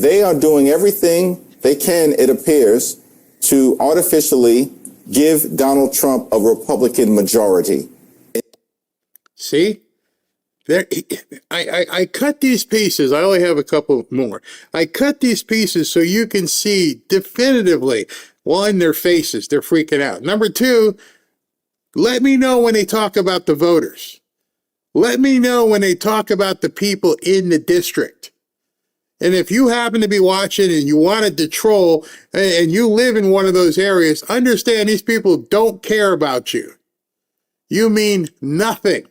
they are doing everything they can, it appears, to artificially give Donald Trump a Republican majority. See? There, I cut these pieces. I only have a couple more. I cut these pieces so you can see definitively, one, their faces. They're freaking out. Number two, let me know when they talk about the voters. Let me know when they talk about the people in the district. And if you happen to be watching and you wanted to troll and you live in one of those areas, understand these people don't care about you. You mean nothing.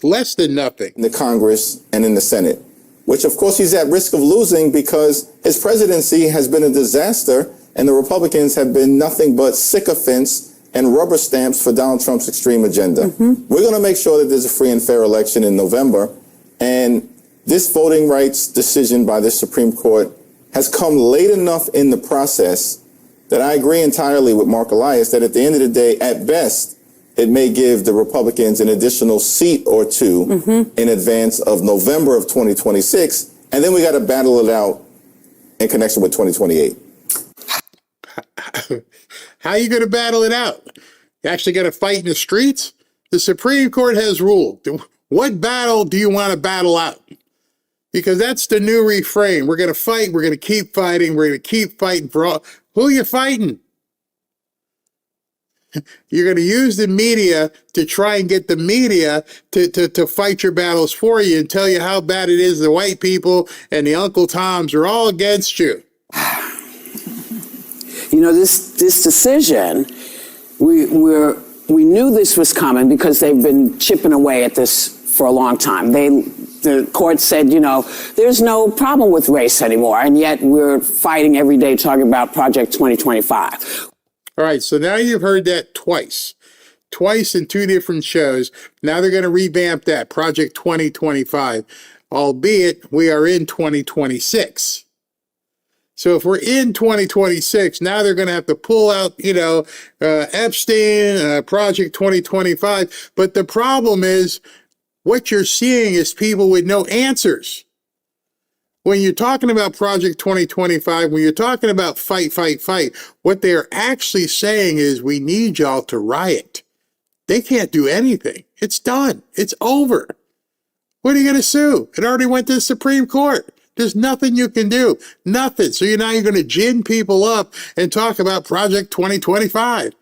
Less than nothing. In the Congress and in the Senate, which of course he's at risk of losing because his presidency has been a disaster and the Republicans have been nothing but sycophants and rubber stamps for Donald Trump's extreme agenda. We're going to make sure that there's a free and fair election in November. And this voting rights decision by the Supreme Court has come late enough in the process that I agree entirely with Mark Elias that at the end of the day, at best, it may give the Republicans an additional seat or two in advance of November of 2026. And then we got to battle it out in connection with 2028. How are you going to battle it out? You actually got to fight in the streets? The Supreme Court has ruled. What battle do you want to battle out? Because that's the new refrain. We're going to fight. We're going to keep fighting. We're going to keep fighting for all. Who are you fighting? You're going to use the media to try and get the media to fight your battles for you and tell you how bad it is. The white people and the Uncle Toms are all against you. You know, this decision, we knew this was coming because they've been chipping away at this for a long time. The court said, you know, there's no problem with race anymore, and yet we're fighting every day talking about Project 2025. All right, so now you've heard that twice in two different shows. Now they're going to revamp that, Project 2025, albeit we are in 2026. So if we're in 2026, now they're going to have to pull out, Epstein, Project 2025. But the problem is, what you're seeing is people with no answers. When you're talking about Project 2025, when you're talking about fight, what they're actually saying is we need y'all to riot. They can't do anything. It's done. It's over. What are you going to sue? It already went to the Supreme Court. There's nothing you can do. Nothing. So now you're going to gin people up and talk about Project 2025.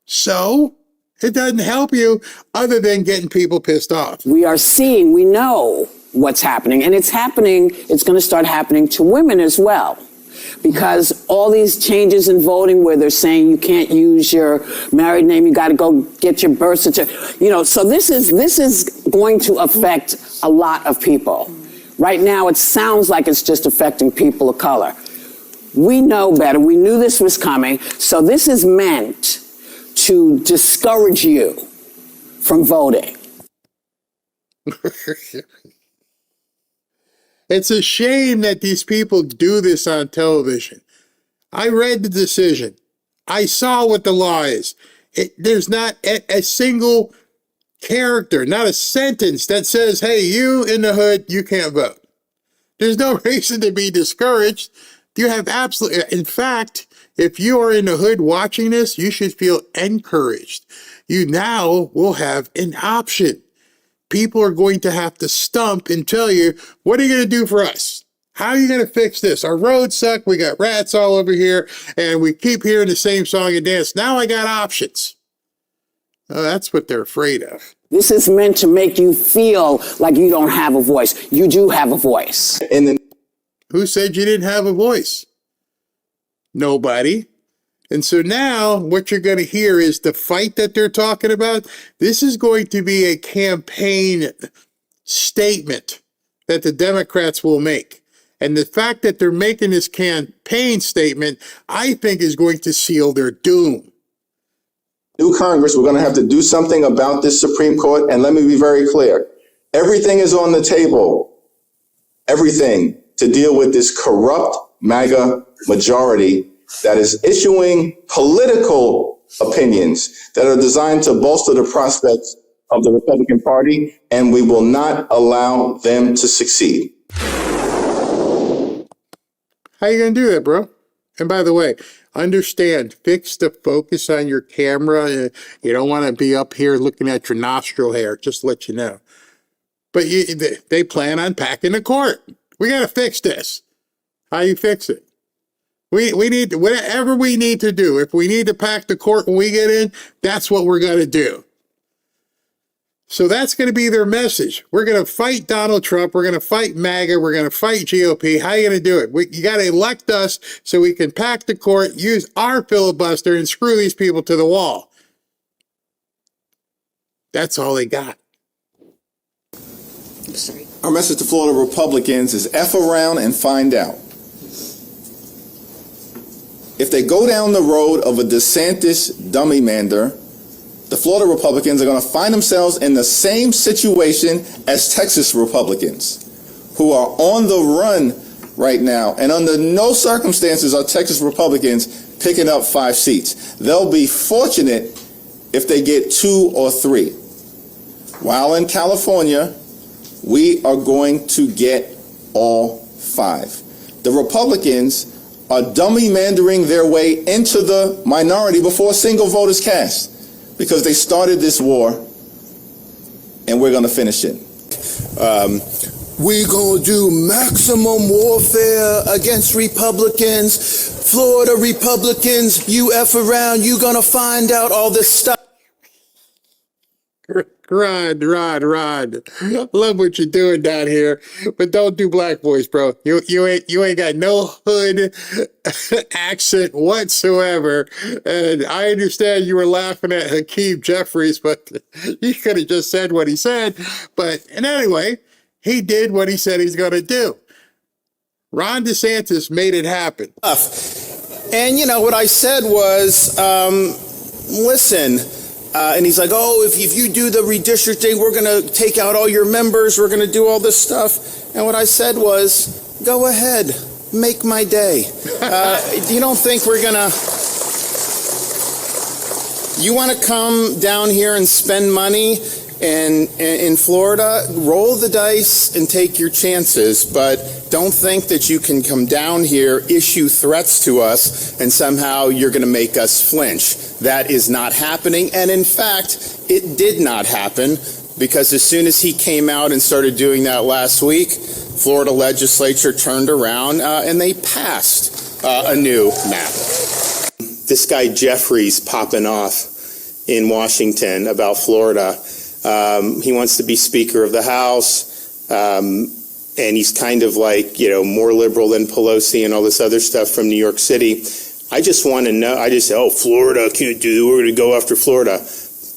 So it doesn't help you other than getting people pissed off. We know what's happening, and it's going to start happening to women as well. Because all these changes in voting where they're saying you can't use your married name, you got to go get your birth certificate, so this is going to affect a lot of people. Right now, it sounds like it's just affecting people of color. We know better. We knew this was coming. So this is meant to discourage you from voting. It's a shame that these people do this on television. I read the decision. I saw what the law is. There's not a single character, not a sentence that says, hey, you in the hood, you can't vote. There's no reason to be discouraged. You have absolutely, in fact, if you are in the hood watching this, you should feel encouraged. You now will have an option. People are going to have to stump and tell you, what are you going to do for us? How are you going to fix this? Our roads suck. We got rats all over here, and we keep hearing the same song and dance. Now I got options. Oh, that's what they're afraid of. This is meant to make you feel like you don't have a voice. You do have a voice. Who said you didn't have a voice? Nobody. And so now what you're going to hear is the fight that they're talking about. This is going to be a campaign statement that the Democrats will make. And the fact that they're making this campaign statement, I think, is going to seal their doom. New Congress, we're going to have to do something about this Supreme Court. And let me be very clear. Everything is on the table. Everything to deal with this corrupt MAGA majority that is issuing political opinions that are designed to bolster the prospects of the Republican Party, and we will not allow them to succeed. How you going to do that, bro? And by the way, understand, fix the focus on your camera. You don't want to be up here looking at your nostril hair, just to let you know. But they plan on packing the court. We got to fix this. How you fix it? We need to, whatever we need to do. If we need to pack the court when we get in, that's what we're going to do. So that's going to be their message. We're going to fight Donald Trump. We're going to fight MAGA. We're going to fight GOP. How are you going to do it? You got to elect us so we can pack the court, use our filibuster, and screw these people to the wall. That's all they got. Our message to Florida Republicans is F around and find out. If they go down the road of a DeSantis dummy-mander, the Florida Republicans are going to find themselves in the same situation as Texas Republicans, who are on the run right now. And under no circumstances are Texas Republicans picking up 5 seats. They'll be fortunate if they get 2 or 3. While in California, we are going to get all 5. The Republicans are dummy-mandering their way into the minority before a single vote is cast, because they started this war, and we're going to finish it. We're going to do maximum warfare against Republicans. Florida Republicans, you F around, you're going to find out all this stuff. Rod. Love what you're doing down here, but don't do black voice, bro. You ain't got no hood accent whatsoever. And I understand you were laughing at Hakeem Jeffries, but you could have just said what he said. And anyway, he did what he said he's going to do. Ron DeSantis made it happen. And what I said was, listen. And he's like, oh, if you do the redistricting, we're going to take out all your members. We're going to do all this stuff. And what I said was, go ahead, make my day. You don't think we're going to... You want to come down here and spend money in Florida? Roll the dice and take your chances. But don't think that you can come down here, issue threats to us, and somehow you're going to make us flinch. That is not happening. And in fact, it did not happen, because as soon as he came out and started doing that last week, Florida legislature turned around and they passed a new map. This guy Jeffries popping off in Washington about Florida. He wants to be Speaker of the House. And he's kind of like, more liberal than Pelosi and all this other stuff from New York City. I just want to know, Florida can't do, we're going to go after Florida.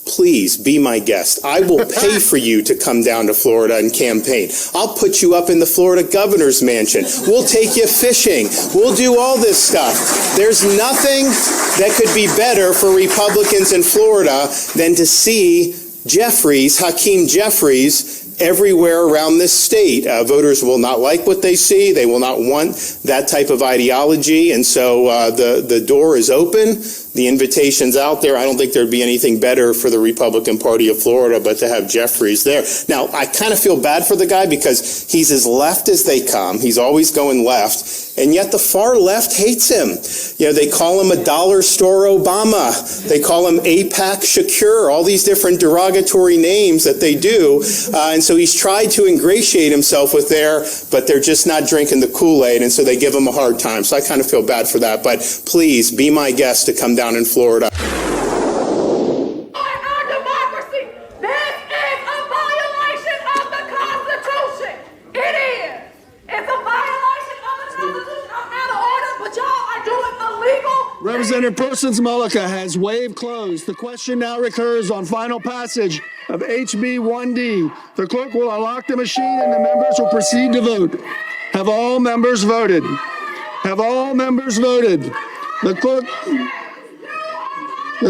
Please be my guest. I will pay for you to come down to Florida and campaign. I'll put you up in the Florida governor's mansion. We'll take you fishing. We'll do all this stuff. There's nothing that could be better for Republicans in Florida than to see Hakeem Jeffries, everywhere around this state. Voters will not like what they see. They will not want that type of ideology. And so the door is open. The invitation's out there. I don't think there'd be anything better for the Republican Party of Florida but to have Jeffries there. Now, I kind of feel bad for the guy because he's as left as they come. He's always going left. And yet the far left hates him. They call him a dollar store Obama. They call him AIPAC Shakur, all these different derogatory names that they do. And so he's tried to ingratiate himself with but they're just not drinking the Kool-Aid. And so they give him a hard time. So I kind of feel bad for that. But please be my guest to come down in Florida. Our democracy. This is a violation of the Constitution. It is. It's a violation of the Constitution. I'm out of order, but y'all are doing illegal. Representative Persons Mullica has waived closed. The question now recurs on final passage of HB 1D. The clerk will unlock the machine and the members will proceed to vote. Have all members voted? Have all members voted? The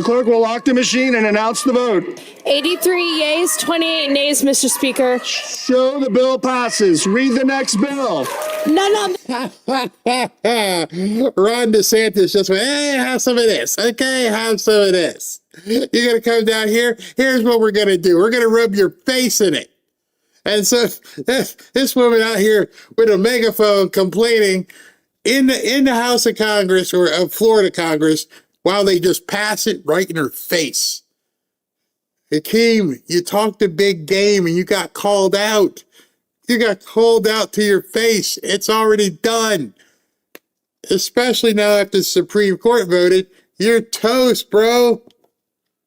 clerk will lock the machine and announce the vote. 83 yeas, 28 nays, Mr. Speaker. Show the bill passes. Read the next bill. None of Ron DeSantis just went, hey, have some of this. Okay, have some of this. You're going to come down here. Here's what we're going to do. We're going to rub your face in it. And so this woman out here with a megaphone complaining in the House of Congress or Florida Congress while they just pass it right in her face. Hakeem, you talked a big game and you got called out. You got called out to your face. It's already done. Especially now after the Supreme Court voted. You're toast, bro.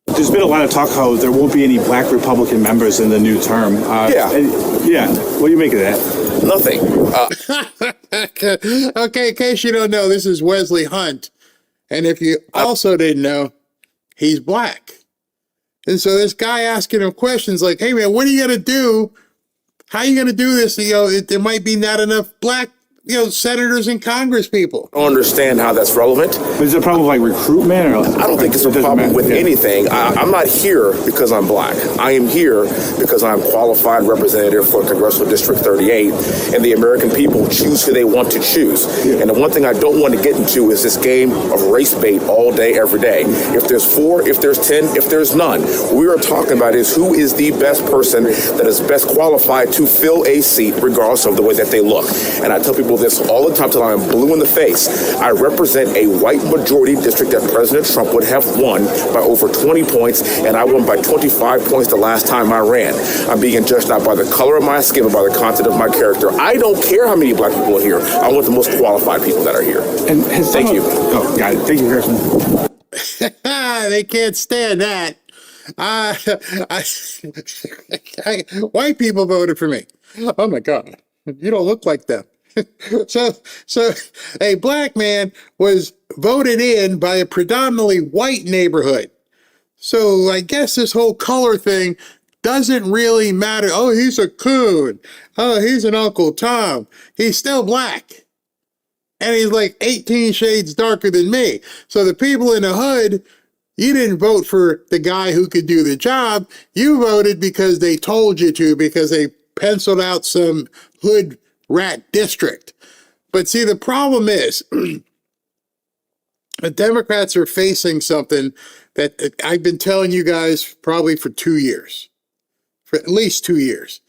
There's been a lot of talk how there won't be any black Republican members in the new term. Yeah. What do you make of that? Nothing. Okay, in case you don't know, this is Wesley Hunt. And if you also didn't know, he's black. And so this guy asking him questions like, hey, man, what are you going to do? How are you going to do this? There might be not enough black senators and Congress people. I don't understand how that's relevant. But is it a problem like recruitment? Or I don't think it's a problem with anything. I'm not here because I'm black. I am here because I'm qualified representative for Congressional District 38, and the American people choose who they want to choose. And the one thing I don't want to get into is this game of race bait all day, every day. If there's 4, if there's 10, if there's none, what we are talking about is who is the best person that is best qualified to fill a seat regardless of the way that they look. And I tell people this all the time till I'm blue in the face. I represent a white majority district that President Trump would have won by over 20 points, and I won by 25 points the last time I ran. I'm being judged not by the color of my skin, but by the content of my character. I don't care how many black people are here. I want the most qualified people that are here. And thank you. Oh, got it. Thank you, Congressman. They can't stand that. White people voted for me. Oh my God. You don't look like them. So a black man was voted in by a predominantly white neighborhood. So I guess this whole color thing doesn't really matter. Oh, he's a coon. Oh, he's an Uncle Tom. He's still black. And he's like 18 shades darker than me. So the people in the hood, you didn't vote for the guy who could do the job. You voted because they told you to, because they penciled out some hood rat district. But see, the problem is the Democrats are facing something that I've been telling you guys probably for 2 years, for at least 2 years,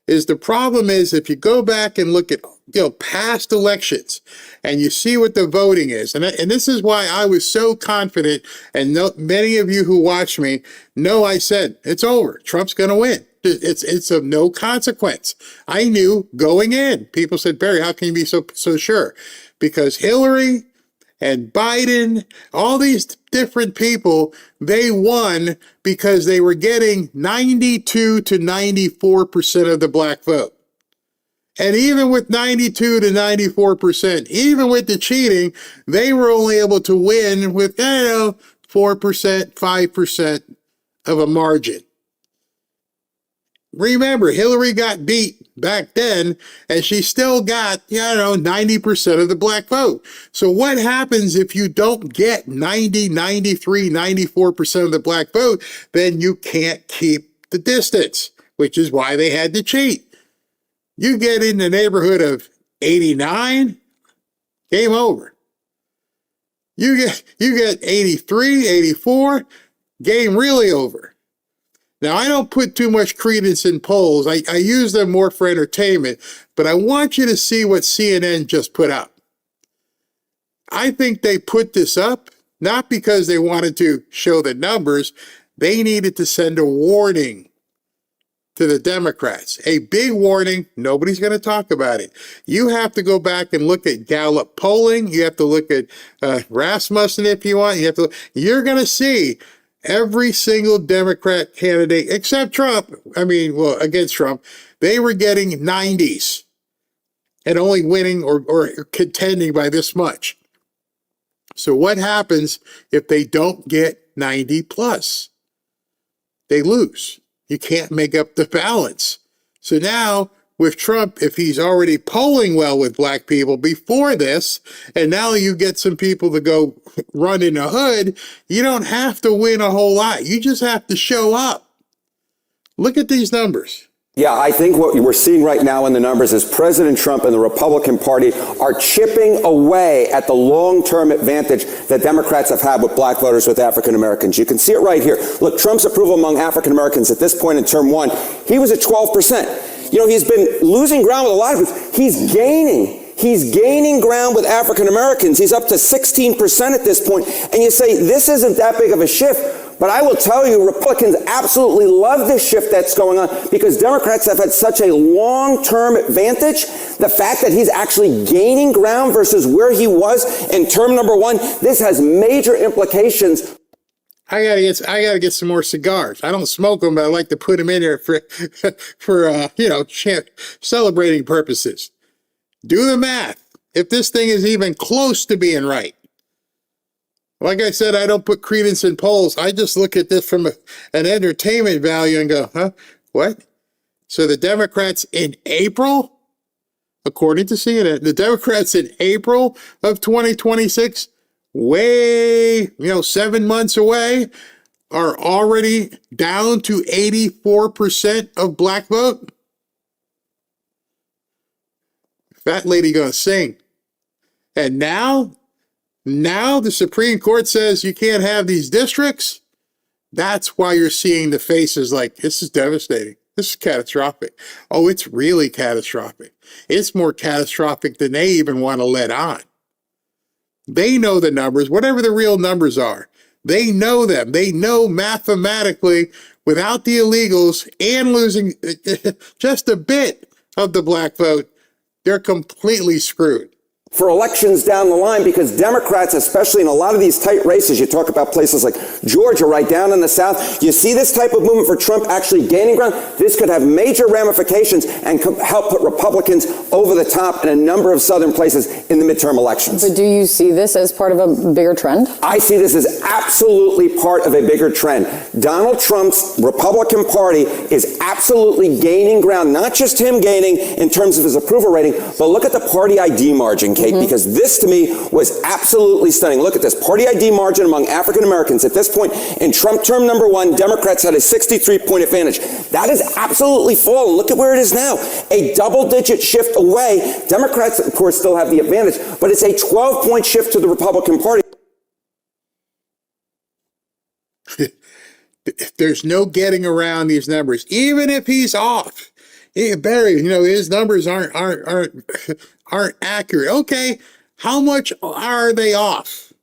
is the problem is if you go back and look at past elections and you see what the voting is, and this is why I was so confident, and many of you who watch me know I said it's over. Trump's going to win. It's of no consequence. I knew going in. People said, Barry, how can you be so sure? Because Hillary and Biden, all these different people, they won because they were getting 92 to 94% of the black vote. And even with 92 to 94%, even with the cheating, they were only able to win with 4%, 5% of a margin. Remember, Hillary got beat back then, and she still got, 90% of the black vote. So what happens if you don't get 90, 93, 94% of the black vote? Then you can't keep the distance, which is why they had to cheat. You get in the neighborhood of 89, game over. You get 83, 84, game really over. Now, I don't put too much credence in polls. I use them more for entertainment, but I want you to see what CNN just put up. I think they put this up not because they wanted to show the numbers. They needed to send a warning to the Democrats. A big warning. Nobody's going to talk about it. You have to go back and look at Gallup polling. You have to look at Rasmussen if you want. You're going to see every single Democrat candidate, except Trump, against Trump, they were getting 90s and only winning or contending by this much. So what happens if they don't get 90 plus? They lose. You can't make up the balance. So now with Trump, if he's already polling well with black people before this, and now you get some people to go run in the hood, you don't have to win a whole lot. You just have to show up. Look at these numbers. Yeah, I think what we're seeing right now in the numbers is President Trump and the Republican Party are chipping away at the long-term advantage that Democrats have had with black voters, with African Americans. You can see it right here. Look, Trump's approval among African Americans at this point in term one, he was at 12%. He's been losing ground with a lot of people. He's gaining He's gaining ground with African Americans. He's up to 16% at this point. And you say, this isn't that big of a shift. But I will tell you, Republicans absolutely love this shift that's going on because Democrats have had such a long-term advantage. The fact that he's actually gaining ground versus where he was in term number one, this has major implications. I gotta get some more cigars. I don't smoke them, but I like to put them in there for celebrating purposes. Do the math. If this thing is even close to being right. Like I said, I don't put credence in polls. I just look at this from an entertainment value and go, huh? What? So the Democrats in April, according to CNN, the Democrats in April of 2026, way, 7 months away, are already down to 84% of black vote. That lady gonna sing. And now the Supreme Court says you can't have these districts. That's why you're seeing the faces like, this is devastating. This is catastrophic. Oh, it's really catastrophic. It's more catastrophic than they even want to let on. They know the numbers, whatever the real numbers are. They know them. They know mathematically, without the illegals and losing just a bit of the black vote, they're completely screwed. For elections down the line, because Democrats, especially in a lot of these tight races, you talk about places like Georgia, right down in the South, you see this type of movement for Trump actually gaining ground. This could have major ramifications and help put Republicans over the top in a number of southern places in the midterm elections. But do you see this as part of a bigger trend? I see this as absolutely part of a bigger trend. Donald Trump's Republican Party is absolutely gaining ground, not just him gaining in terms of his approval rating, but look at the party ID margin, Kate, because this to me was absolutely stunning. Look at this party ID margin among African Americans. At this point in Trump term number one, Democrats had a 63-point advantage. That is absolutely fallen. Look at where it is now. A double-digit shift away. Democrats, of course, still have the advantage, but it's a 12-point shift to the Republican Party. There's no getting around these numbers, even if he's off. Yeah, Barry, his numbers aren't accurate. Okay, how much are they off?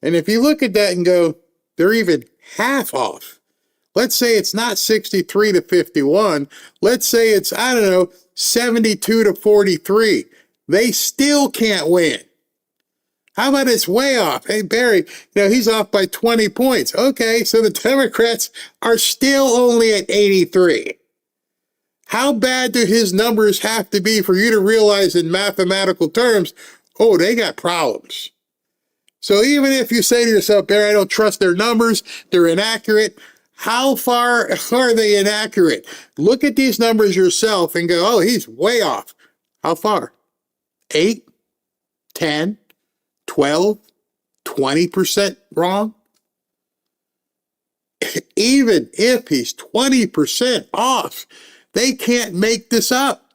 And if you look at that and go, they're even half off. Let's say it's not 63 to 51. Let's say it's, 72 to 43. They still can't win. How about it's way off? Hey, Barry, he's off by 20 points. Okay, so the Democrats are still only at 83. How bad do his numbers have to be for you to realize in mathematical terms, oh, they got problems? So even if you say to yourself, Barry, I don't trust their numbers, they're inaccurate, how far are they inaccurate? Look at these numbers yourself and go, oh, he's way off. How far? 8, 10, 12, 20% wrong? Even if he's 20% off, they can't make this up,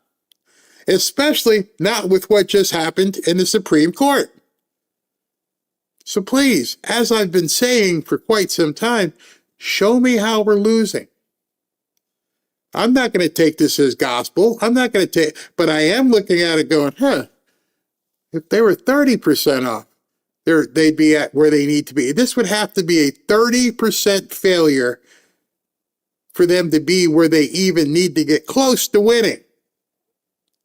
especially not with what just happened in the Supreme Court. So please, as I've been saying for quite some time, show me how we're losing. I'm not going to take this as gospel. But I am looking at it going, if they were 30% off, they'd be at where they need to be. This would have to be a 30% failure for them to be where they even need to get close to winning.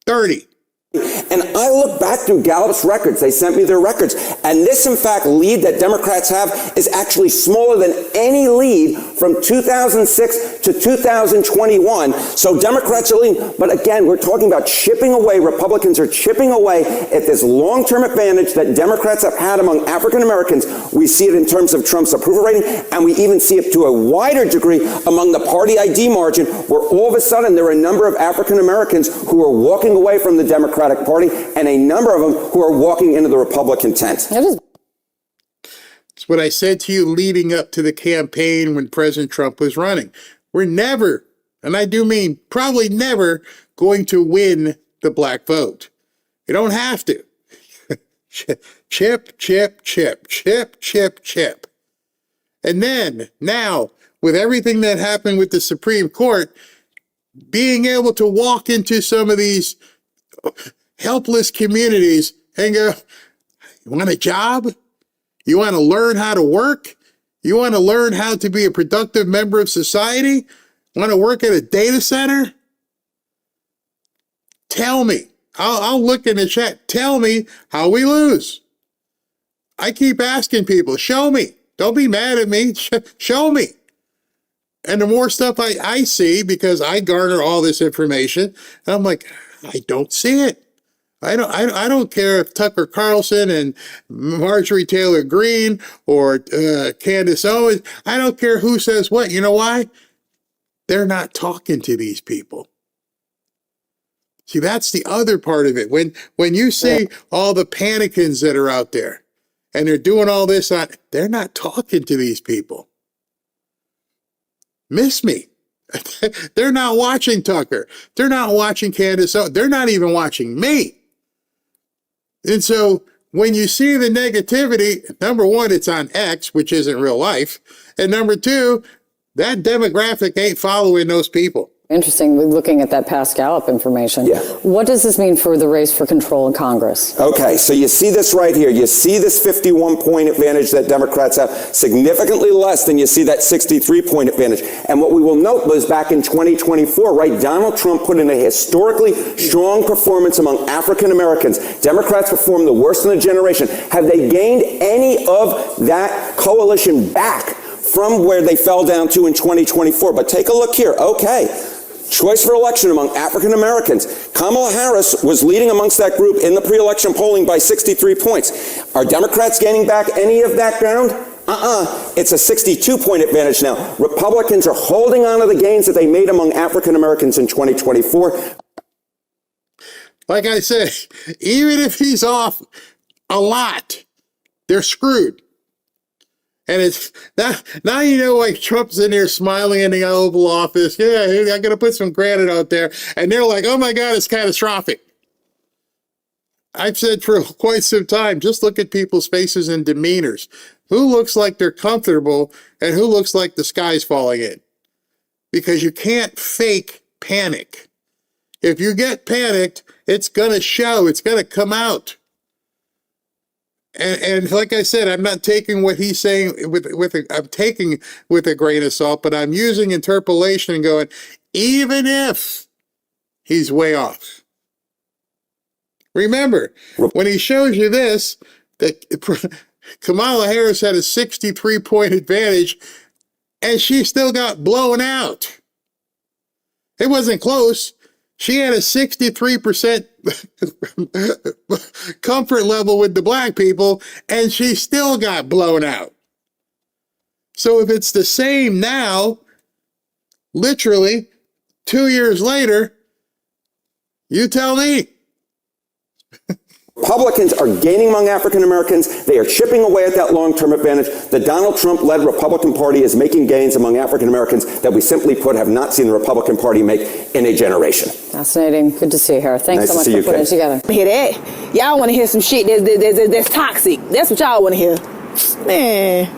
30. And I look back through Gallup's records. They sent me their records. And this, in fact, lead that Democrats have is actually smaller than any lead from 2006 to 2021. So Democrats are leading. But again, we're talking about chipping away. Republicans are chipping away at this long-term advantage that Democrats have had among African Americans. We see it in terms of Trump's approval rating, and we even see it to a wider degree among the party ID margin, where all of a sudden there are a number of African Americans who are walking away from the Democratic Party, and a number of them who are walking into the Republican tent. It's what I said to you leading up to the campaign when President Trump was running. We're never, and I do mean probably never, going to win the black vote. You don't have to. Chip, chip, chip, chip, chip, chip. And then, now, with everything that happened with the Supreme Court, being able to walk into some of these helpless communities and go, you want a job? You want to learn how to work? You want to learn how to be a productive member of society? Want to work at a data center? Tell me. I'll look in the chat. Tell me how we lose. I keep asking people, show me. Don't be mad at me. Show me. And the more stuff I see, because I garner all this information, I'm like, I don't see it. I don't care if Tucker Carlson and Marjorie Taylor Greene or Candace Owens, I don't care who says what. You know why? They're not talking to these people. See, that's the other part of it. When you see all the panicans that are out there and they're doing all this, they're not talking to these people. Miss me. They're not watching Tucker. They're not watching Candace Owens. They're not even watching me. And so when you see the negativity, number one, it's on X, which isn't real life. And number two, that demographic ain't following those people. Interesting, looking at that past Gallup information. Yeah. What does this mean for the race for control in Congress? Okay, so you see this right here. You see this 51-point advantage that Democrats have, significantly less than you see that 63-point advantage. And what we will note was back in 2024, right, Donald Trump put in a historically strong performance among African Americans. Democrats performed the worst in a generation. Have they gained any of that coalition back from where they fell down to in 2024? But take a look here. Okay. Choice for election among African Americans. Kamala Harris was leading amongst that group in the pre-election polling by 63 points. Are Democrats gaining back any of that ground? It's a 62-point advantage now. Republicans are holding on to the gains that they made among African Americans in 2024. Like I said, even if he's off a lot, they're screwed. And it's now you know, like Trump's in there smiling in the Oval Office. Yeah, I'm going to put some granite out there. And they're like, oh my God, it's catastrophic. I've said for quite some time, just look at people's faces and demeanors. Who looks like they're comfortable and who looks like the sky's falling in? Because you can't fake panic. If you get panicked, it's going to show. It's going to come out. And like I said, I'm not taking what he's saying I'm taking with a grain of salt, but I'm using interpolation and going, even if he's way off. Remember, when he shows you this, that Kamala Harris had a 63-point advantage, and she still got blown out. It wasn't close. She had a 63% comfort level with the black people, and she still got blown out. So if it's the same now, literally 2 years later, you tell me. Republicans are gaining among African Americans. They are chipping away at that long-term advantage. The Donald Trump-led Republican Party is making gains among African Americans that we simply put have not seen the Republican Party make in a generation. Fascinating. Good to see you here. Thanks so much for putting it together. Hear that? Y'all want to hear some shit that's toxic. That's what y'all want to hear. Man.